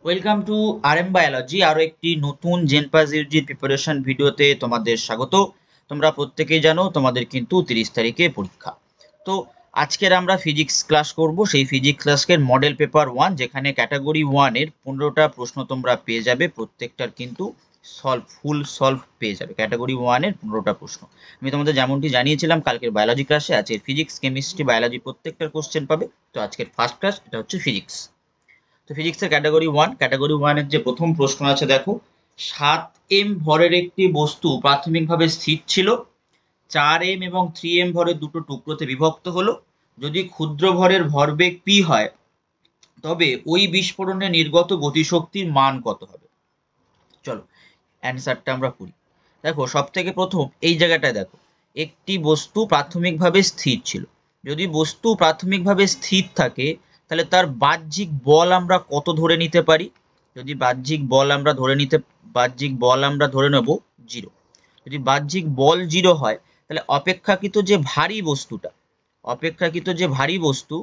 Welcome to RM biology. আরও একটি নতুন জেনপাস ইউজির প্রিপারেশন ভিডিওতে তোমাদের স্বাগত। তোমরা প্রত্যেকেই জানো তোমাদের কিন্তু 30 তারিখে পরীক্ষা। তো আজকের আমরা ফিজিক্স ক্লাস করব, সেই ফিজিক্স ক্লাসের মডেল পেপার 1, যেখানে ক্যাটাগরি 1-এর 15টা প্রশ্ন তোমরা পেয়ে যাবে। প্রত্যেকটার কিন্তু ফুল সলভ পেয়ে যাবে। ক্যাটাগরি 1-এর 15টা প্রশ্ন আমি তোমাদের যেমনটি জানিয়েছিলাম কালকের বায়োলজি ক্লাসে, আজকের ফিজিক্স, কেমিস্ট্রি, বায়োলজি প্রত্যেকটার কোশ্চেন পাবে। তো আজকের ফার্স্ট ক্লাস এটা হচ্ছে ফিজিক্স। তো ফিজিক্সের ক্যাটাগরি 1-এর যে প্রথম প্রশ্ন আছে দেখো, 7m ভরের একটি বস্তু প্রাথমিকভাবে স্থির ছিল, 4m এবং 3m ভরের দুটো টুকরোতে বিভক্ত হলো। যদি ক্ষুদ্র ভরের ভরবেগ p হয়, তবে ওই বিস্ফোরণে নির্গত গতিশক্তির মান কত হবে? চলো অ্যান্সারটা আমরা করি। দেখো, সব থেকে প্রথম এই জায়গাটায় দেখো, একটি বস্তু প্রাথমিকভাবে স্থির ছিল। যদি বস্তু প্রাথমিকভাবে স্থির থাকে, তাহলে তার বাহ্যিক বল আমরা কত ধরে নিতে পারি? যদি বাহ্যিক বল আমরা ধরে নেব 0। যদি বাহ্যিক বল 0 হয়, তাহলে অপেক্ষাকৃত যে ভারী বস্তু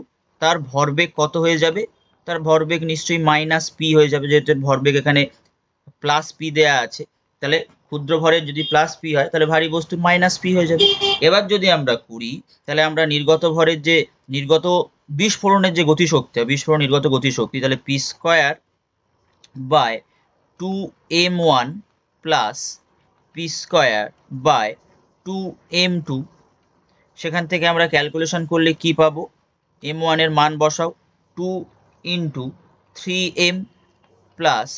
তার ভরবেগ কত হয়ে যাবে? তার ভরবেগ নিশ্চয়ই মাইনাস পি হয়ে যাবে, যেহেতু ভরবেগ এখানে প্লাস পি দেয়া আছে। তাহলে ক্ষুদ্র ভরের যদি প্লাস পি হয়, তাহলে ভারী বস্তুর মাইনাস পি হয়ে যাবে। এবার যদি আমরা করি, তাহলে আমরা নির্গত বিস্ফোরণের যে গতিশক্তি, বিস্ফোরণ নির্গত গতিশক্তি, তাহলে P square by 2m1 plus P square by 2m2। সেখান থেকে আমরা ক্যালকুলেশন করলে কি পাবো? m1 এর মান বসাও, 2 into 3m plus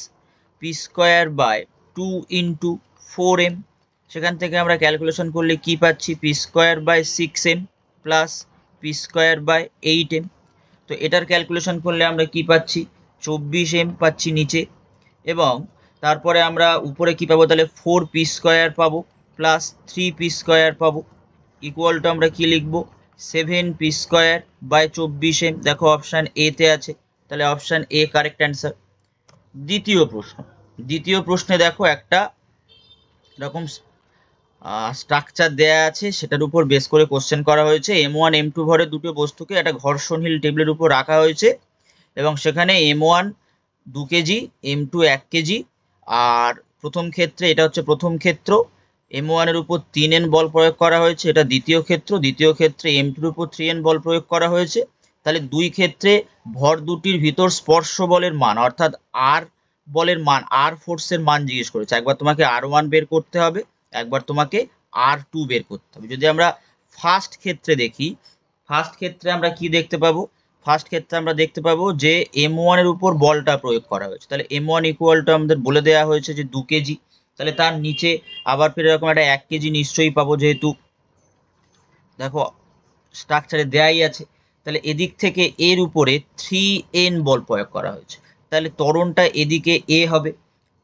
P square by 2 into 4m। সেখান থেকে আমরা ক্যালকুলেশন করলে কি পাচ্ছি? P square by 6m plus P square by 8m। তো এটার ক্যালকুলেশন করলে আমরা কি পাচ্ছি? 24m পাচ্ছি নিচে, এবং তারপরে আমরা উপরে কি পাবো? তাহলে 4p স্কোয়ার পাবো প্লাস 3p স্কোয়ার পাবো, ইকুয়াল টু আমরা কি লিখবো? 7p square by 24m। দেখো অপশান এ তে আছে, তাহলে অপশান এ কারেক্ট অ্যান্সার। দ্বিতীয় প্রশ্নে দেখো, একটা এরকম স্ট্রাকচার দেয়া আছে, সেটার উপর বেস করে কোশ্চেন করা হয়েছে। m1 m2 ভরের দুটো বস্তুকে একটা ঘর্ষণশীল টেবিলের উপর রাখা হয়েছে, এবং সেখানে m1 2 কেজি, m2 1 কেজি। আর এটা হচ্ছে প্রথম ক্ষেত্র, m1 এর উপর 3n বল প্রয়োগ করা হয়েছে। এটা দ্বিতীয় ক্ষেত্রে m2 এর উপর 3n বল প্রয়োগ করা হয়েছে। তাহলে দুই ক্ষেত্রে ভর দুটির ভিতর স্পর্শ বলের মান, অর্থাৎ আর ফোর্সের মান জিজ্ঞেস করেছে। একবার তোমাকে r1 বের করতে হবে, একবার তোমাকে r2 বের করতে হবে। যদি আমরা ফার্স্ট ক্ষেত্রে আমরা কি দেখতে পাবো? আমরা দেখতে পাবো যে m1 এর উপর বলটা প্রয়োগ করা হয়েছে। তাহলে m1 ইকুয়াল টু আমাদের বলে দেওয়া হয়েছে যে 2 কেজি। তাহলে তার নিচে আবার ফের এরকম একটা 1 কেজি নিশ্চয়ই পাবো, যেহেতু দেখো স্ট্রাকচারে দেয়াই আছে। তাহলে এদিক থেকে এর উপরে 3n বল প্রয়োগ করা হয়েছে, তাহলে ত্বরণটা এদিকে এ হবে।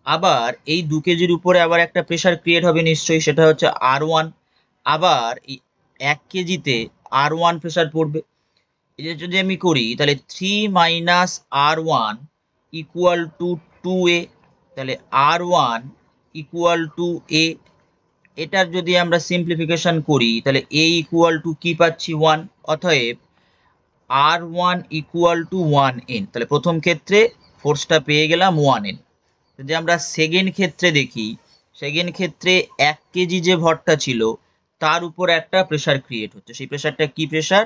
আবার এই 2 কেজির উপরে আবার একটা প্রেসার ক্রিয়েট হবে নিশ্চয়ই, সেটা হচ্ছে r1। আবার এই 1 কেজিতে r1 প্রেসার পড়বে। এটা যদি আমি করি, তাহলে 3 minus r1 equal two 2a। তাহলে r1 ইকুয়াল টু a। এটার যদি আমরা সিম্পলিফিকেশন করি, তাহলে a ইকুয়াল টু কি পাচ্ছি? 1। অতএব r1 ইকুয়াল টু 1n। তাহলে প্রথম ক্ষেত্রে ফোর্সটা পেয়ে গেলাম 1n। যদি আমরা সেকেন্ড ক্ষেত্রে দেখি, 1 কেজি যে ভরটা ছিল, তার উপর একটা প্রেসার ক্রিয়েট হচ্ছে। সেই প্রেসারটা কি প্রেসার?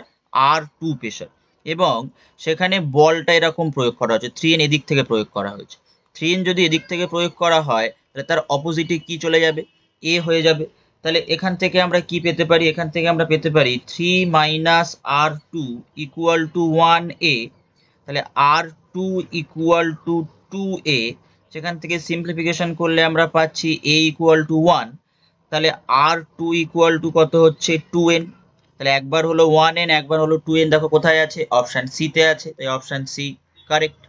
r2 pressure. এবং সেখানে বলটা এরকম প্রয়োগ করা হচ্ছে, 3n এদিক থেকে প্রয়োগ করা হয়েছে। 3n যদি এদিক থেকে প্রয়োগ করা হয়, তাহলে তার অপোজিটে কি চলে যাবে? a হয়ে যাবে। তাহলে এখান থেকে আমরা কি পেতে পারি? এখান থেকে আমরা পেতে পারি 3 minus r2 equal two 1a। তাহলে r2 ইকুয়াল টু 2a। সেখান থেকে সিম্পলিফিকেশন করলে আমরা পাচ্ছি a ইকুয়াল টু 1। তাহলে r2 ইকুয়াল টু কত হচ্ছে? 2n। তাহলে একবার হলো 1n, একবার হলো 2n। দেখো কোথায় আছে? অপশান সি তে আছে, তাই অপশান সি কারেক্ট।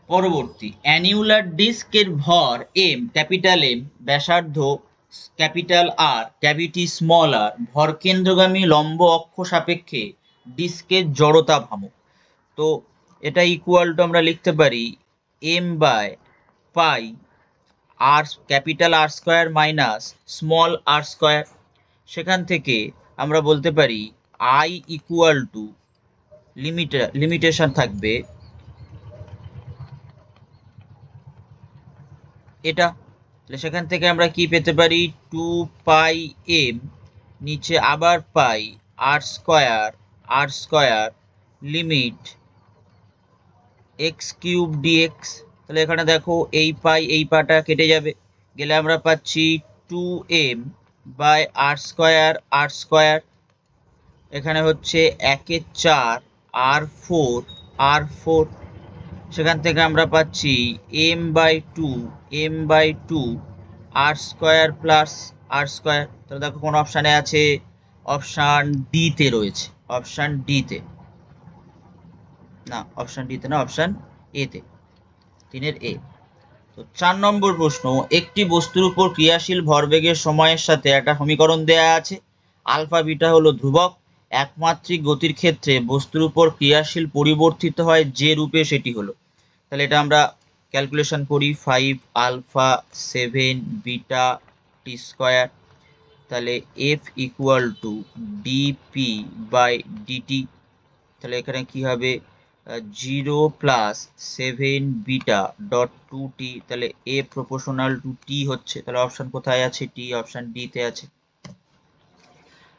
পরবর্তী, অ্যানিউলার ডিস্কের ভর m, ক্যাপিটাল M, ব্যাসার্ধ capital R, cavity small r, ভর কেন্দ্রগামী লম্ব অক্ষ সাপেক্ষে ডিস্কের জড়তা ভ্রামক। তো এটা ইকুয়াল টু আমরা লিখতে পারি m বাই পাই আর, capital R square minus small r square. সেখান থেকে আমরা বলতে পারি i ইকুয়াল টু লিমিটেশন থাকবে এটা, তাহলে সেখান থেকে আমরা কি পেতে পারি, 2πm নিচে আবার পাই r square limit x³ dx। তাহলে এখানে দেখো এই পাই এই পাটা কেটে যাবে, গেলে আমরা পাচ্ছি 2m বাই r স্কয়ার। এখানে হচ্ছে 1/4 r4 সেখান থেকে আমরা পাচ্ছি m/2 r² প্লাস r²। তাহলে দেখো কোন অপশানে আছে, অপশান ডি তে রয়েছে, অপশান ডি তে না, অপশান ডি তে না, অপশান এ তে, 3 এ। তো 4 নম্বর প্রশ্ন, একটি বস্তুর উপর ক্রিয়াশীল ভরবেগের সময়ের সাথে একটা সমীকরণ দেয়া আছে, আলফা বিটা হলো ধ্রুবক, একমাত্রিক গতির ক্ষেত্রে বস্তুর উপর ক্রিয়াশীল পরিবর্তিত হয় যে রূপে সেটি হলো। তাহলে এটা আমরা ক্যালকুলেশন করি, 5 আলফা 7 বিটা t²। তাহলে f equal to D P by DT. তাহলে এখানে কি হবে, 0 প্লাস 7 বিটা ডট 2t। তাহলে a প্রপোর্শনাল টু t হচ্ছে, তাহলে অপশন কোথায় আছে, টি, অপশন ডি তে আছে।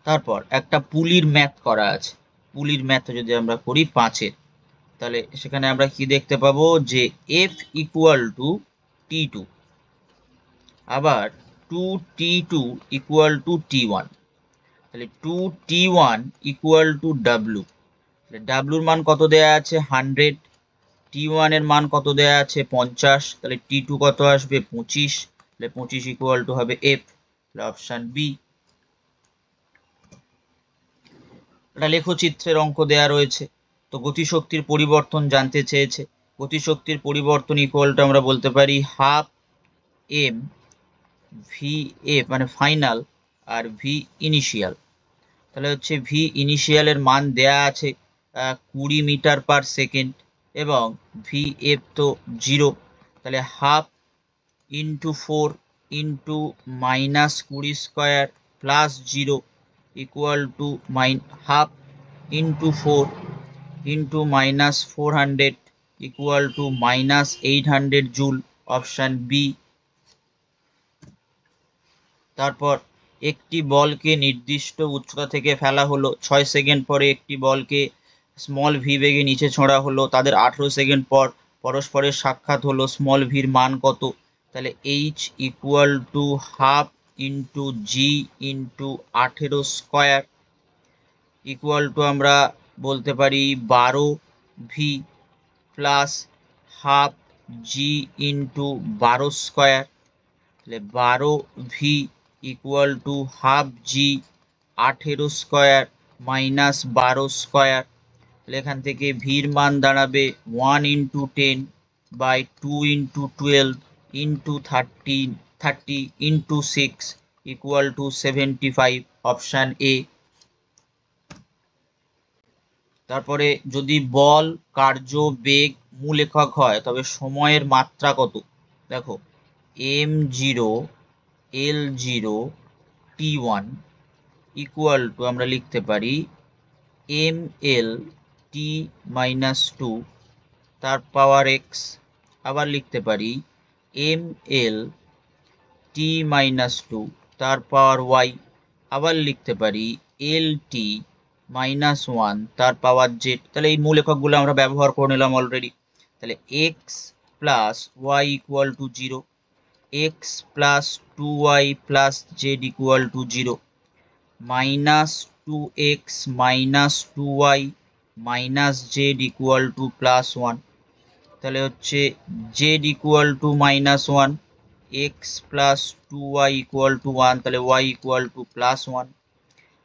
তারপর একটা পুলির ম্যাথ করা আছে, পুলির ম্যাথ যদি আমরা করি 5-এর, তাহলে সেখানে আমরা কি দেখতে পাবো যে f ইকুয়াল টু t2, আবার 2t2 ইকুয়াল টু t1। তাহলে 2t1 ইকুয়াল টু w, ডাব্লুর মান কত দেয়া আছে 100, t1 এর মান কত দেয়া আছে 50, তাহলে t2 কত আসবে 25, তাহলে 25 ইকুয়াল টু হবে f, তাহলে অপশন বি। এটা লেখচিত্রের অঙ্ক দেয়া রয়েছে, তো গতিশক্তির পরিবর্তন জানতে চেয়েছে। গতিশক্তির পরিবর্তন ইকুয়াল টু আমরা বলতে পারি হাফ m ভি এফ মানে ফাইনাল আর ভি ইনিশিয়াল। তাহলে হচ্ছে ভি ইনিশিয়ালের মান দেয়া আছে 20 মিটার পার সেকেন্ড এবং ভি এফ তো 0, তাহলে half into 4 into -20² plus 0 equal to half into 4 into -400 equal to -800 joule, option B. তারপর একটি বলকে নির্দিষ্ট উচ্চতা থেকে ফেলা হলো, 6 সেকেন্ড পরে একটি বলকে স্মল ভি বেগে নিচে ছোঁড়া হলো, তাদের 18 সেকেন্ড পর পরস্পরের সাক্ষাৎ হলো, স্মল ভির মান কত। তাহলে h equal to half into g into 18² equal to আমরা বলতে পারি 12 v plus half g into 12², তাহলে 12 v equal to half g 18² minus 12²। তাহলে এখান থেকে ভির মান দাঁড়াবে 1 into 10 by 2 into 12 into 30 into 6 equal to 75, option A. তারপরে যদি বল, কার্য, বেগ মূল একক হয় তবে সময়ের মাত্রা কত। দেখো m0 l0 t1 equal to আমরা লিখতে পারি ml t-2 তার পাওয়ার x, আবার লিখতে পারি ml t-2 তার পাওয়ার y, আবার লিখতে পারি lt -1 তার পাওয়ার z। তাহলে এই মূল এককগুলো আমরা ব্যবহার করে নিলাম অলরেডি। তাহলে x plus y equal to 0, x plus 2y plus z equal to 0, -2x minus 2y minus z equal to plus 1। তাহলে হচ্ছে z equal to -1, x plus 2y equal to 1, তাহলে y ইকুয়াল টু প্লাস 1।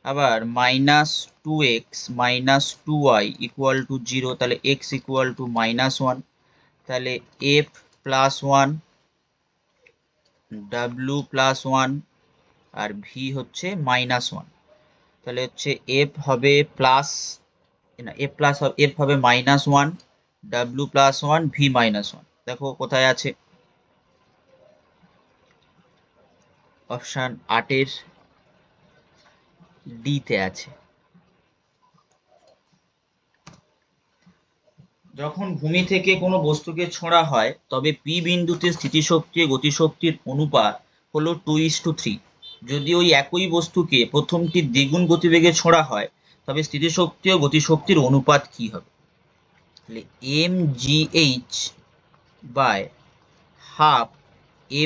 আবার -2x minus 2y equal to 0, তাহলে x equal to -1। তাহলে f plus 1 w plus 1 আর v হচ্ছে -1। তাহলে হচ্ছে f হবে প্লাস না f হবে -1, w প্লাস 1, v -1। দেখো কোথায় আছে, অপশান 8-এর ডি তে আছে। যখন ভূমি থেকে কোনো বস্তুকে ছোঁড়া হয় তবে পি বিন্দুতে স্থিতিশক্তি ও গতিশক্তির অনুপাত হলো 2:3। যদি ওই একই বস্তুকে প্রথমটি দ্বিগুণ গতিবেগে ছোঁড়া হয় তবে স্থিতিশক্তি ও গতিশক্তির অনুপাত কি হবে? তাহলে mgh by half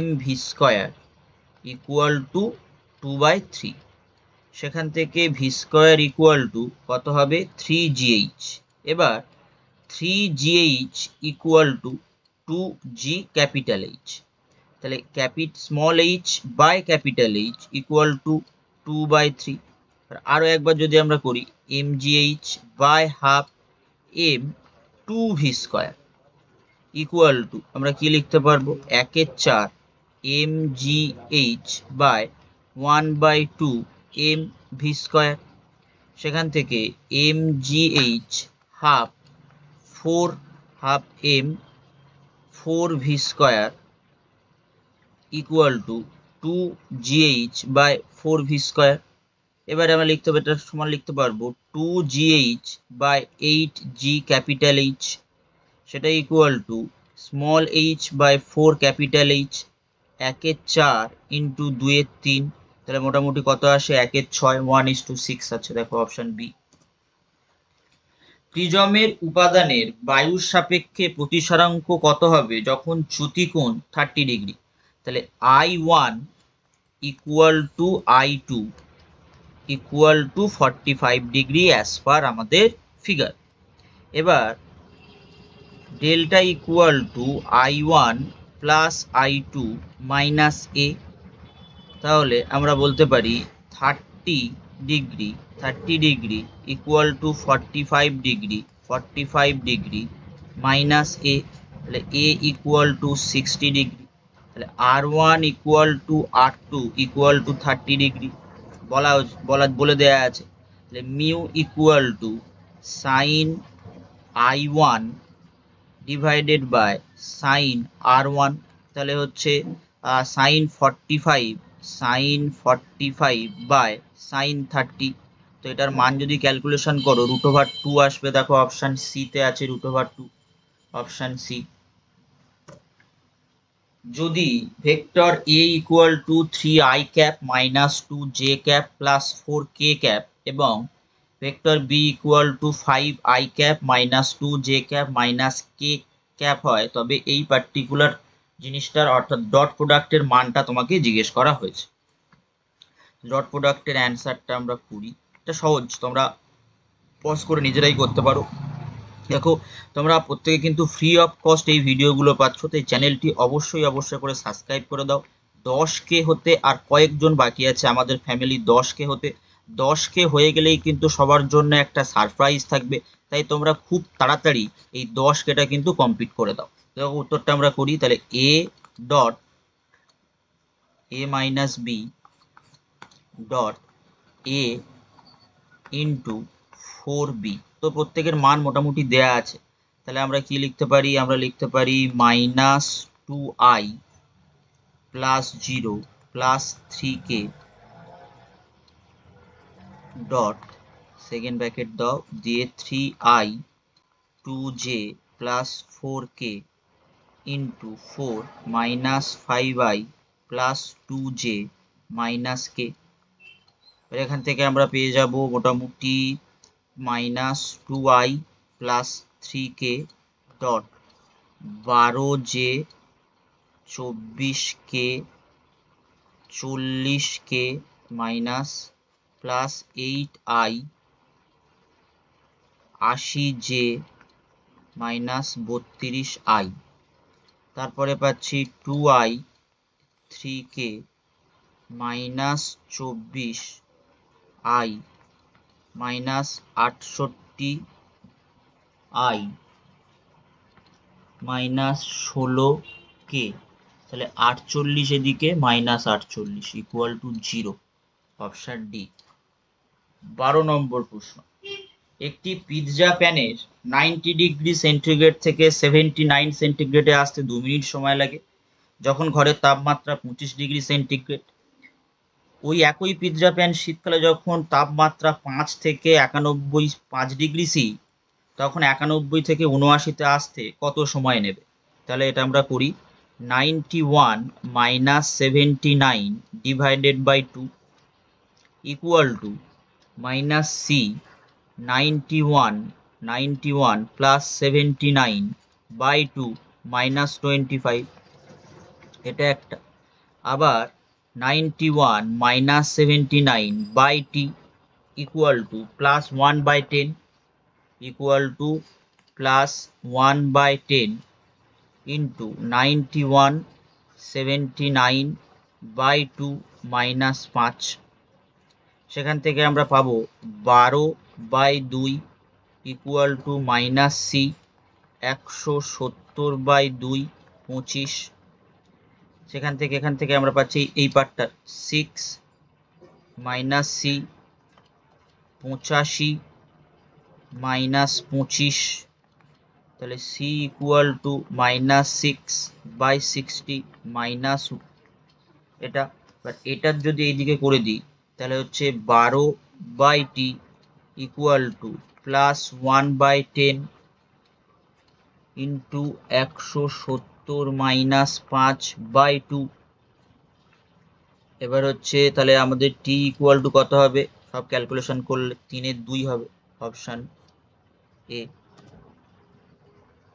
mv² equal to 2/3। সেখান থেকে v² ইকুয়াল টু কত হবে? 3gh। এবার 3gh equal to 2g capital H. তাহলে small H by capital H equal to 2/3। আরও একবার যদি আমরা করি mgh by half m 2v² equal to আমরা কি লিখতে পারবো? 1/4 mgh বাই 1/2 mv²। সেখান থেকে mgh half 4 m 4v² equal to 2gh by 4v²। এবারে আমরা লিখতে পারবো, এটা সমান লিখতে পারবো 2gh by 8g capital H, সেটা equal to small H by 4 capital H. 1/4 into 2/3, তাহলে মোটামুটি কত আসে? 1/6, 1:6 আছে। দেখো অপশন বি। প্রিজমের উপাদানের বায়ুর সাপেক্ষে প্রতিসরাঙ্ক কত হবে যখন চ্যুতিকোণ 30 ডিগ্রি? তাহলে I1 equal to I2 equal to 45 degree as per আমাদের ফিগার। এবার delta equal to I1 plus I2 minus A. তাহলে আমরা বলতে পারি 30 degree equal to 45 degree minus A. তাহলে এ ইকুয়াল টু 60 ডিগ্রি। তাহলে R1 equal to R2 equal to 30 degree বলে দেয়া আছে। তাহলে mu equal to sine I1 divided by sine R1। তাহলে হচ্ছে সাইন 45 বাই সাইন 30। তো এটার মান যদি ক্যালকুলেশন করো √2 আসবে। দেখো অপশন সি তে আছে √2, অপশন সি। যদি vector A equal to 3i cap minus 2j cap plus 4k cap এবং vector B equal to 5i cap minus 2j cap minus k cap হয় তবে এই পার্টিকুলার জিনিসটার অর্থাৎ ডট প্রোডাক্টের মানটা তোমাকে জিজ্ঞেস করা হয়েছে। ডট প্রোডাক্টের অ্যান্সারটা আমরা করি। এটা সহজ, তোমরা পজ করে নিজেরাই করতে পারো। দেখো তোমরা প্রত্যেকে কিন্তু ফ্রি অফ কস্ট এই ভিডিওগুলো পাচ্ছ, তো এই চ্যানেলটি অবশ্যই করে সাবস্ক্রাইব করে দাও। 10K হতে আর কয়েকজন বাকি আছে আমাদের ফ্যামিলি 10K হতে। 10K হয়ে গেলেই কিন্তু সবার জন্য একটা সারপ্রাইজ থাকবে, তাই তোমরা খুব তাড়াতাড়ি এই 10Kটা কিন্তু কমপ্লিট করে দাও। দেখো উত্তরটা আমরা করি। তাহলে a dot a minus b dot a into 4b। তো প্রত্যেকের মান মোটামুটি দেয়া আছে। তাহলে আমরা কি লিখতে পারি? আমরা লিখতে পারি minus 2i plus 0 plus 3k dot second bracket দাও দিয়ে 3i 2j plus 4k into 4 minus 5i plus 2j minus k। এখান থেকে আমরা পেয়ে যাব মোটামুটি minus 2i plus 3k dot 12j 24k 40k minus plus 8i 80j minus 32i। তারপরে পাচ্ছি 2i 3k minus 24i minus 68i minus 16k। তাহলে 48 এদিকে minus 48 equal to 0, option D. 12 নম্বর প্রশ্ন। একটি পিৎজা প্যানের 90 ডিগ্রি সেন্টিগ্রেড থেকে 79 সেন্টিগ্রেডে আসতে 2 মিনিট সময় লাগে যখন ঘরের তাপমাত্রা 25 ডিগ্রি সেন্টিগ্রেড। ওই একই পিৎজা প্যান শীতকালে যখন তাপমাত্রা 5 থেকে 5 ডিগ্রি সি তখন 91 থেকে 79-তে আসতে কত সময় নেবে? তাহলে এটা আমরা করি 91 minus 79 divided by 2 equal to minus c 91 plus 79 by 2 minus 25। এটা একটা। আবার 91 minus 79 by t equal to plus 1/10 equal to plus 1/10 into 91 79 by 2 minus 5। সেখান থেকে আমরা পাবো 12/2 ইকুয়াল টু মাইনাস সি 170/2 25। সেখান থেকে এখান থেকে আমরা পাচ্ছি এই পার্টটা 6 মাইনাস সি 85 মাইনাস 25। তাহলে C equal to minus 6/60 minus এটা। এটার যদি এইদিকে করে দিই তাহলে হচ্ছে 12/টি equal to plus 1/10 into 170 minus 5/2। এবার হচ্ছে তাহলে আমাদের টি ইকুয়াল টু কত হবে? সব ক্যালকুলেশন করলে 3-এর 2 হবে, অপশান এ।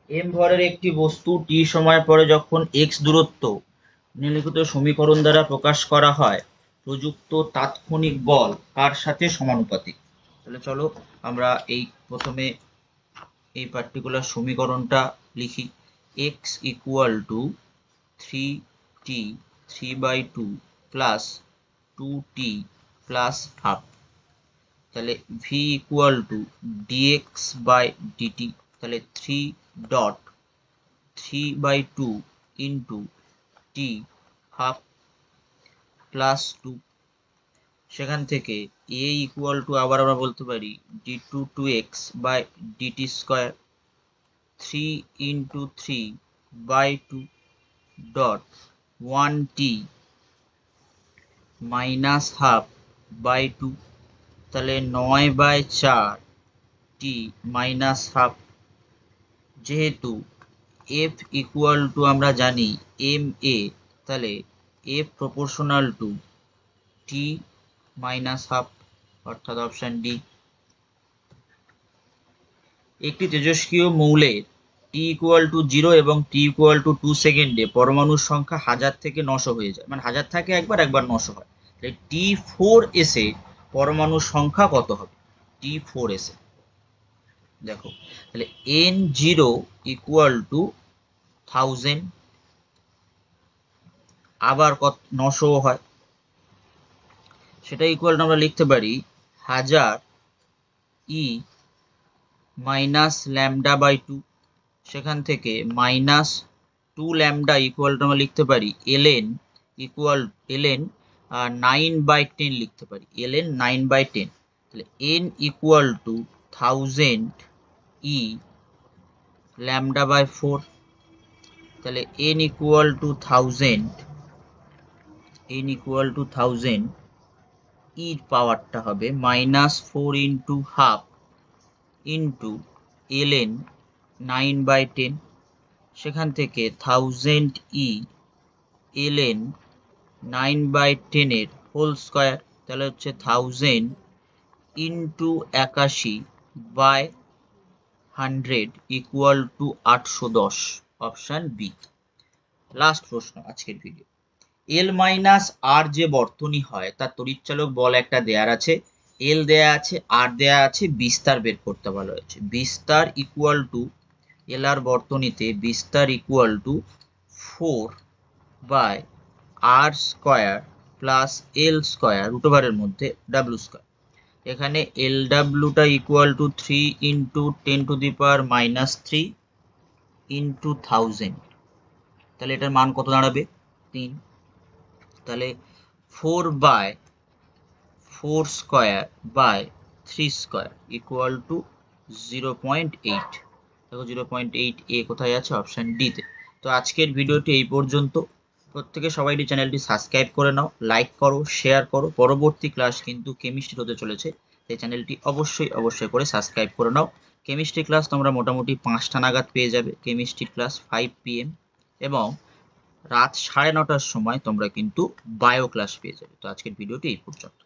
এম ভরের একটি বস্তু টি সময় পরে যখন এক্স দূরত্ব নিম্নলিখিত সমীকরণ দ্বারা প্রকাশ করা হয়, প্রযুক্ত তাৎক্ষণিক বল কার সাথে সমানুপাতিক? তাহলে চলো আমরা এই প্রথমে এই পার্টিকুলার সমীকরণটা লিখি। X equal to 3t 3/2 plus 2t plus half. তাহলে V equal to DX by DT. তাহলে 3.3/2 ইন্টু টি হাফ প্লাস 2। সেখান থেকে এ ইকুয়াল টু আবার আমরা বলতে পারি d2 x by dt square 3 into 3/2 dot 1t minus half by 2। তাহলে 9/4 t minus half. যেহেতু এফ ইকুয়াল টু আমরা জানি এম এ, তাহলে F proportional to t minus half, অর্থাৎ অপশান ডি। একটি তেজস্ক্রিয় মৌলের টি ইকুয়াল টু 0 এবং টি ইকুয়াল টু 2 সেকেন্ডে পরমাণুর সংখ্যা 1000 থেকে 900 হয়ে যায়, মানে 1000 থাকে একবার 900 হয়। তাহলে T4s এ পরমাণুর সংখ্যা কত হবে? T4s এ দেখো, তাহলে N0 ইকুয়াল টু 1000, আবার কত 900 হয়, সেটা ইকুয়াল টু আমরা লিখতে পারি 1000 ই মাইনাস ল্যামডা বাই 2। সেখান থেকে মাইনাস 2 ল্যামডা ইকুয়াল টু আমরা লিখতে পারি ln ইকুয়াল ln 9/10 লিখতে পারি, ln 9/10। তাহলে n equal to 1000 e lambda by 4। তাহলে n ইকুয়াল টু 1000 ইর পাওয়ারটা হবে minus 4 into half into ln 9/10। সেখান থেকে 1000 ই ln 9/10 এর হোল স্কোয়ার। তাহলে হচ্ছে 1000 into 81/100 equal to 810, option B. Last প্রশ্ন আজকের ভিডিও। এল মাইনাস আর যে বর্তনী হয় তার তড়িৎচালক বল একটা দেয়ার আছে, এল দেয়া আছে, আর দেয়া আছে, বিস্তার বের করতে বলা হয়েছে। বিস্তার ইকুয়াল টু এল আর বর্তনীতে বিস্তার equal to 4/r square plus L square √এর মধ্যে ডাব্লু স্কোয়ার। এখানে এল ডাব্লুটা ইকুয়াল টু 3 ইন্টু 10⁻³ ইন্টু 1000। তাহলে এটার মান কত দাঁড়াবে? 3। তাহলে 4/4 square by 3 square equal to 0.8। দেখো 0.8 এ কোথায় আছে? অপশান ডিতে। তো আজকের ভিডিওটি এই পর্যন্ত। প্রত্যেকে সবাই চ্যানেলটি সাবস্ক্রাইব করে নাও, লাইক করো, শেয়ার করো। পরবর্তী ক্লাস কিন্তু কেমিস্ট্রি হতে চলেছে, এই চ্যানেলটি অবশ্যই করে সাবস্ক্রাইব করে নাও। কেমিস্ট্রি ক্লাস তোমরা মোটামুটি 5টা নাগাদ পেয়ে যাবে, কেমিস্ট্রি ক্লাস 5 PM, এবং রাত 9:30টার সময় তোমরা কিন্তু বায়ো ক্লাস পেয়ে যাবে। তো আজকের ভিডিওটি এই পর্যন্ত।